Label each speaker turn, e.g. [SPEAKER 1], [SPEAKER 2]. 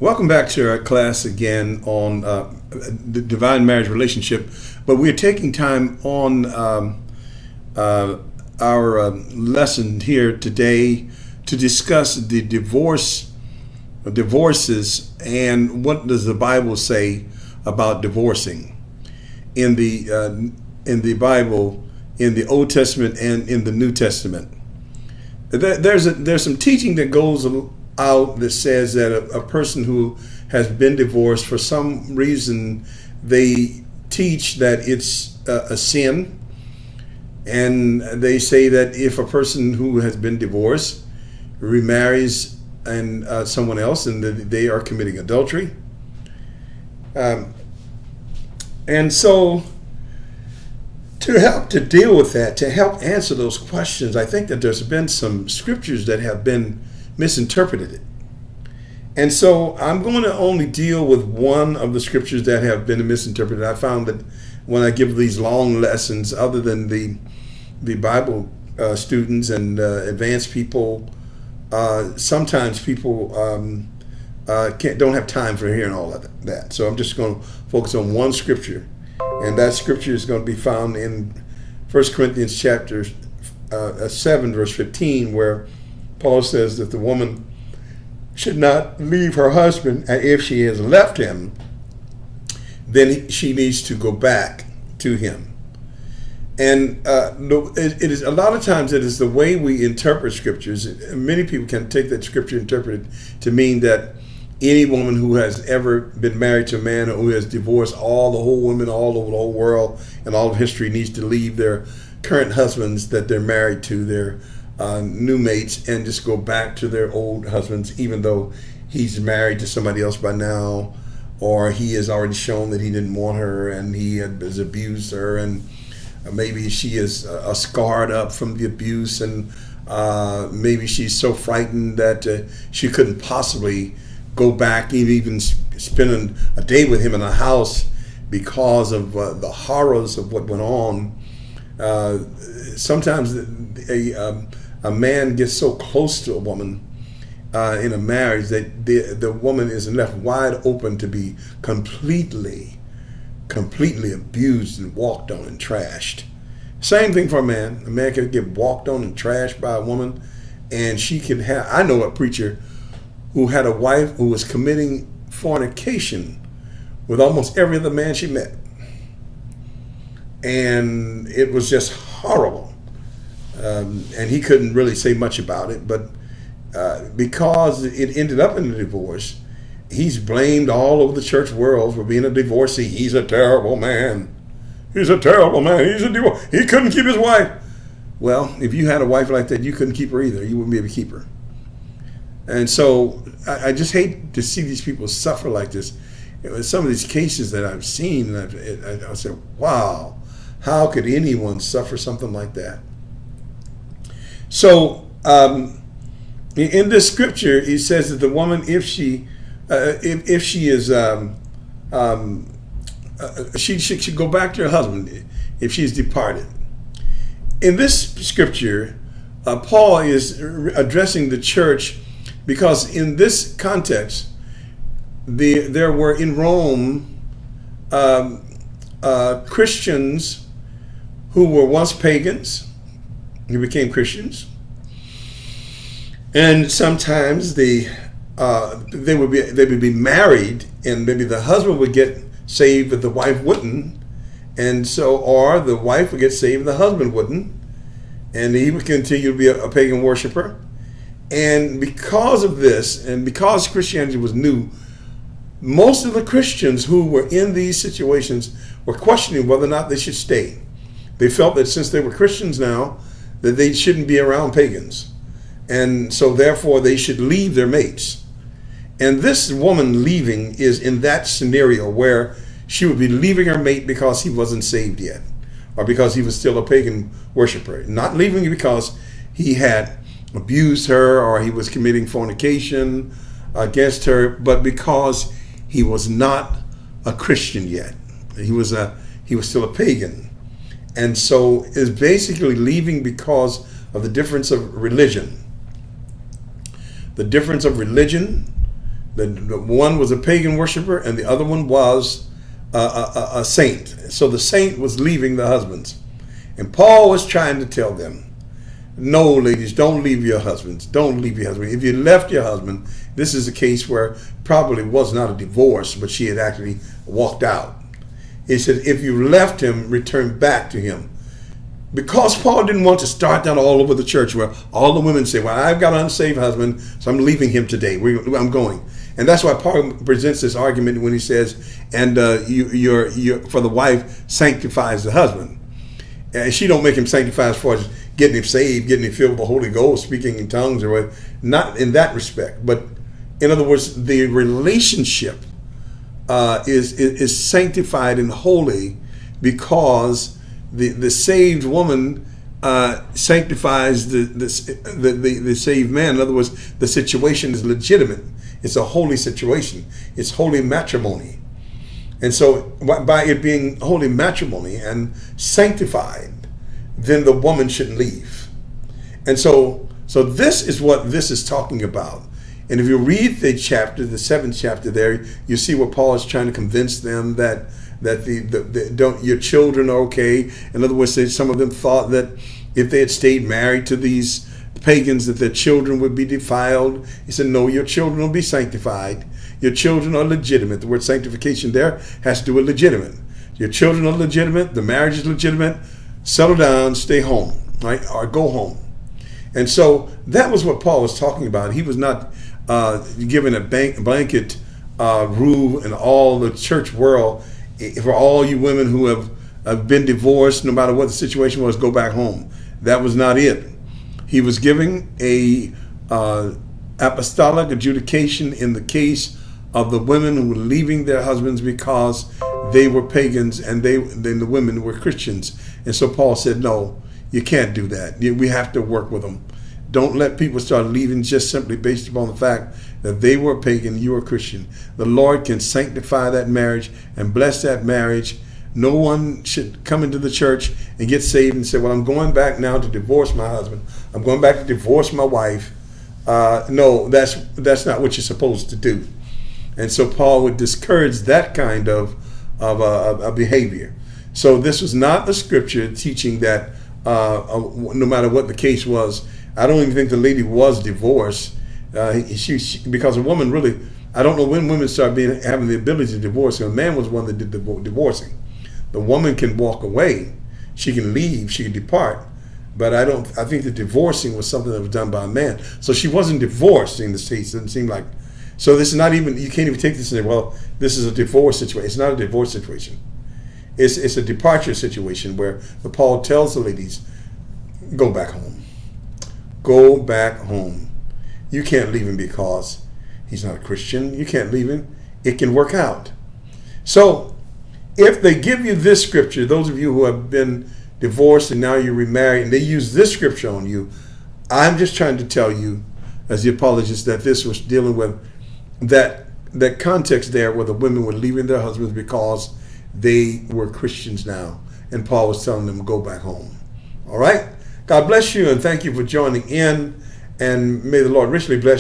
[SPEAKER 1] Welcome back to our class again on the divine marriage relationship, but we're taking time on our lesson here today to discuss the divorces, and what does the Bible say about divorcing in the Bible, in the Old Testament and in the New Testament. There's some teaching that goes out that says that a person who has been divorced, for some reason they teach that it's a sin, and they say that if a person who has been divorced remarries and someone else, and they are committing adultery. And so to help to deal with that, to help answer those questions, I think that there's been some scriptures that have been misinterpreted. And so I'm going to only deal with one of the scriptures that have been misinterpreted. I found that when I give these long lessons, other than the Bible students and advanced people, sometimes people don't have time for hearing all of that. So I'm just going to focus on one scripture, and that scripture is going to be found in 1 Corinthians chapter 7, verse 15, where Paul says that the woman should not leave her husband, and if she has left him, then she needs to go back to him. And it is a lot of times it is the way we interpret scriptures. Many people can take that scripture interpreted to mean that any woman who has ever been married to a man or who has divorced, all the whole women all over the whole world and all of history, needs to leave their current husbands that they're married to, their new mates, and just go back to their old husbands, even though he's married to somebody else by now, or he has already shown that he didn't want her and he has abused her, and maybe she is scarred up from the abuse, and maybe she's so frightened that she couldn't possibly go back and even spend a day with him in a house because of the horrors of what went on. Sometimes a man gets so close to a woman in a marriage that the woman is left wide open to be completely abused and walked on and trashed. Same thing for a man. A man can get walked on and trashed by a woman, and she can have. I know a preacher who had a wife who was committing fornication with almost every other man she met, and it was just horrible. And he couldn't really say much about it, but because it ended up in a divorce, he's blamed all over the church world for being a divorcee. He's a terrible man. He's a terrible man. He's a divorce. He couldn't keep his wife. Well, if you had a wife like that, you couldn't keep her either. You wouldn't be able to keep her. And so I just hate to see these people suffer like this. Some of these cases that I've seen, and I said, wow, how could anyone suffer something like that? So in this scripture, it says that the woman, if she is, she should go back to her husband if she's departed. In this scripture, Paul is addressing the church, because in this context, there were in Rome Christians who were once pagans who became Christians, and sometimes they would be married, and maybe the husband would get saved but the wife wouldn't, and so, or the wife would get saved and the husband wouldn't, and he would continue to be a pagan worshiper. And because of this, and because Christianity was new, most of the Christians who were in these situations were questioning whether or not they should stay. They felt that since they were Christians now, that they shouldn't be around pagans, and so therefore they should leave their mates. And this woman leaving is in that scenario where she would be leaving her mate because he wasn't saved yet, or because he was still a pagan worshiper. Not leaving because he had abused her or he was committing fornication against her, but because he was not a Christian yet. He was still a pagan. And so is basically leaving because of the difference of religion. The difference of religion The one was a pagan worshiper, and the other one was a saint. So the saint was leaving the husbands. And Paul was trying to tell them, no, ladies, don't leave your husbands. Don't leave your husband. If you left your husband, this is a case where probably was not a divorce, but she had actually walked out. He said, if you left him, return back to him. Because Paul didn't want to start that all over the church where all the women say, well, I've got an unsaved husband, so I'm leaving him today. I'm going. And that's why Paul presents this argument when he says, and for the wife sanctifies the husband. And she don't make him sanctify as far as getting him saved, getting him filled with the Holy Ghost, speaking in tongues or whatever. Not in that respect. But in other words, the relationship is sanctified and holy because the saved woman sanctifies the saved man. In other words, the situation is legitimate. It's a holy situation. It's holy matrimony. And so by it being holy matrimony and sanctified, then the woman shouldn't leave. And so this is what this is talking about. And if you read the chapter, the 7th chapter there, you see what Paul is trying to convince them that your children are okay. In other words, some of them thought that if they had stayed married to these pagans, that their children would be defiled. He said, no, your children will be sanctified. Your children are legitimate. The word sanctification there has to do with legitimate. Your children are legitimate. The marriage is legitimate. Settle down, stay home, right? Or go home. And so that was what Paul was talking about. He was not giving a blanket rule in all the church world for all you women who have been divorced, no matter what the situation was, go back home. That was not it. He was giving a apostolic adjudication in the case of the women who were leaving their husbands because they were pagans and then the women were Christians. And so Paul said, no, you can't do that. We have to work with them. Don't let people start leaving just simply based upon the fact that they were pagan, you were Christian. The Lord can sanctify that marriage and bless that marriage. No one should come into the church and get saved and say, well, I'm going back now to divorce my husband. I'm going back to divorce my wife. No, that's not what you're supposed to do. And so Paul would discourage that kind of behavior. So this was not the scripture teaching that no matter what the case was, I don't even think the lady was divorced. Because a woman really, I don't know when women start having the ability to divorce. A man was one that did the divorcing. The woman can walk away, she can leave, she can depart, but I think the divorcing was something that was done by a man. So she wasn't divorced in the States. It doesn't seem like. So this is not even, you can't even take this and say, well, this is a divorce situation. It's not a divorce situation. It's a departure situation where Paul tells the ladies, go back home. Go back home. You can't leave him because he's not a Christian. You can't leave him. It can work out. So if they give you this scripture, those of you who have been divorced and now you're remarried, and they use this scripture on you, I'm just trying to tell you, as the apologist, that this was dealing with that context there where the women were leaving their husbands because they were Christians now. And Paul was telling them, go back home. All right? God bless you and thank you for joining in. And may the Lord richly bless you.